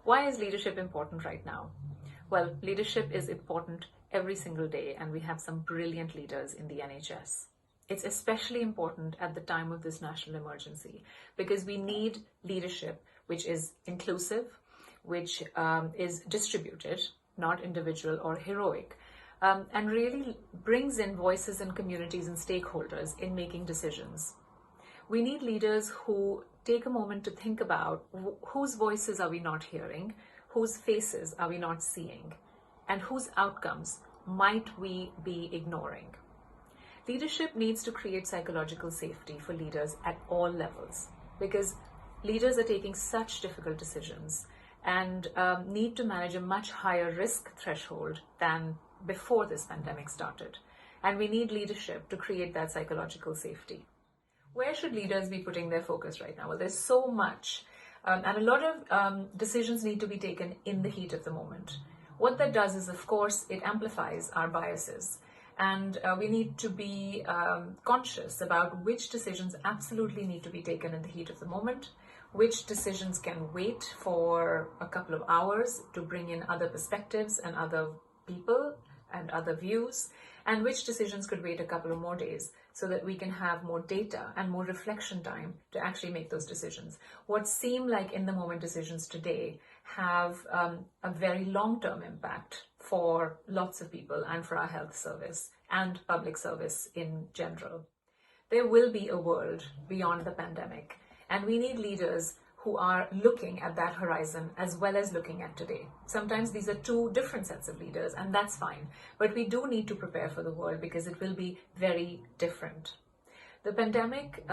Why is leadership important right now? Well, leadership is important every single day, and we have some brilliant leaders in the NHS. It's especially important at the time of this national emergency because we need leadership which is inclusive, which is distributed, not individual or heroic, and really brings in voices and communities and stakeholders in making decisions. We need leaders who take a moment to think about whose voices are we not hearing, whose faces are we not seeing, and whose outcomes might we be ignoring. Leadership needs to create psychological safety for leaders at all levels because leaders are taking such difficult decisions and need to manage a much higher risk threshold than before this pandemic started. And we need leadership to create that psychological safety. Where should leaders be putting their focus right now? Well, there's so much, and a lot of decisions need to be taken in the heat of the moment. What that does is, of course, it amplifies our biases, and we need to be conscious about which decisions absolutely need to be taken in the heat of the moment, which decisions can wait for a couple of hours to bring in other perspectives and other people and other views, and which decisions could wait a couple of more days so that we can have more data and more reflection time to actually make those decisions. What seem like in the moment decisions today have a very long-term impact for lots of people and for our health service and public service in general. There will be a world beyond the pandemic, and we need leaders who are looking at that horizon as well as looking at today. Sometimes these are two different sets of leaders, and that's fine. But we do need to prepare for the world because it will be very different. The pandemic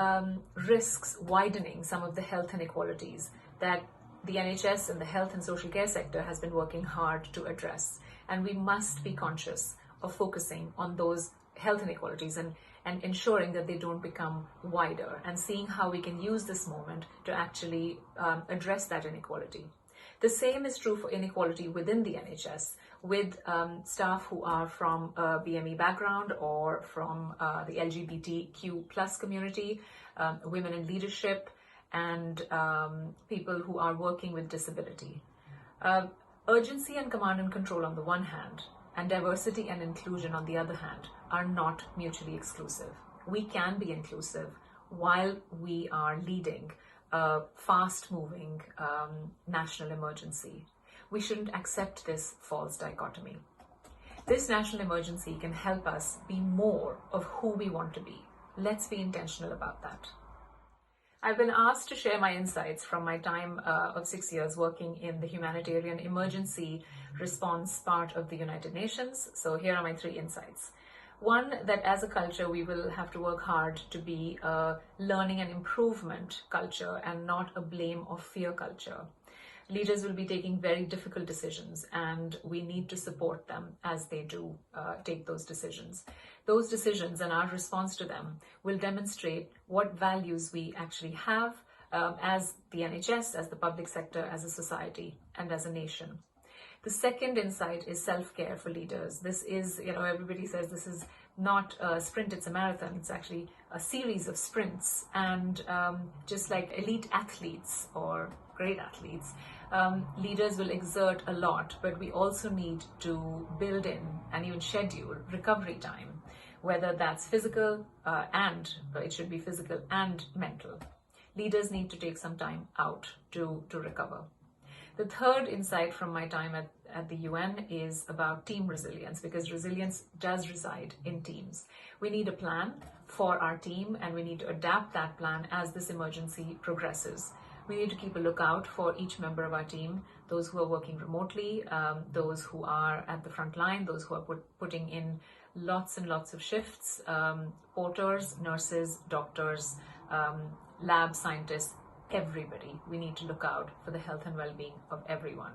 risks widening some of the health inequalities that the NHS and the health and social care sector has been working hard to address. And we must be conscious of focusing on those health inequalities and ensuring that they don't become wider, and seeing how we can use this moment to actually address that inequality. The same is true for inequality within the NHS, with staff who are from a BME background or from the LGBTQ plus community, women in leadership, and people who are working with disability. Urgency and command and control on the one hand, and diversity and inclusion on the other hand, are not mutually exclusive. We can be inclusive while we are leading a fast-moving national emergency. We shouldn't accept this false dichotomy. This national emergency can help us be more of who we want to be. Let's be intentional about that. I've been asked to share my insights from my time of 6 years working in the humanitarian emergency response part of the United Nations. So here are my 3 insights. One, that as a culture, we will have to work hard to be a learning and improvement culture and not a blame or fear culture. Leaders will be taking very difficult decisions, and we need to support them as they do take those decisions. Those decisions and our response to them will demonstrate what values we actually have as the NHS, as the public sector, as a society, and as a nation. The second insight is self-care for leaders. This is, everybody says this is not a sprint, it's a marathon. It's actually a series of sprints. And just like elite athletes or great athletes, leaders will exert a lot, but we also need to build in and even schedule recovery time, whether that's physical and it should be physical and mental. Leaders need to take some time out to recover. The third insight from my time at the UN is about team resilience, because resilience does reside in teams. We need a plan for our team, and we need to adapt that plan as this emergency progresses. We need to keep a lookout for each member of our team, those who are working remotely, those who are at the front line, those who are putting in lots and lots of shifts, porters, nurses, doctors, lab scientists, everybody. We need to look out for the health and well-being of everyone.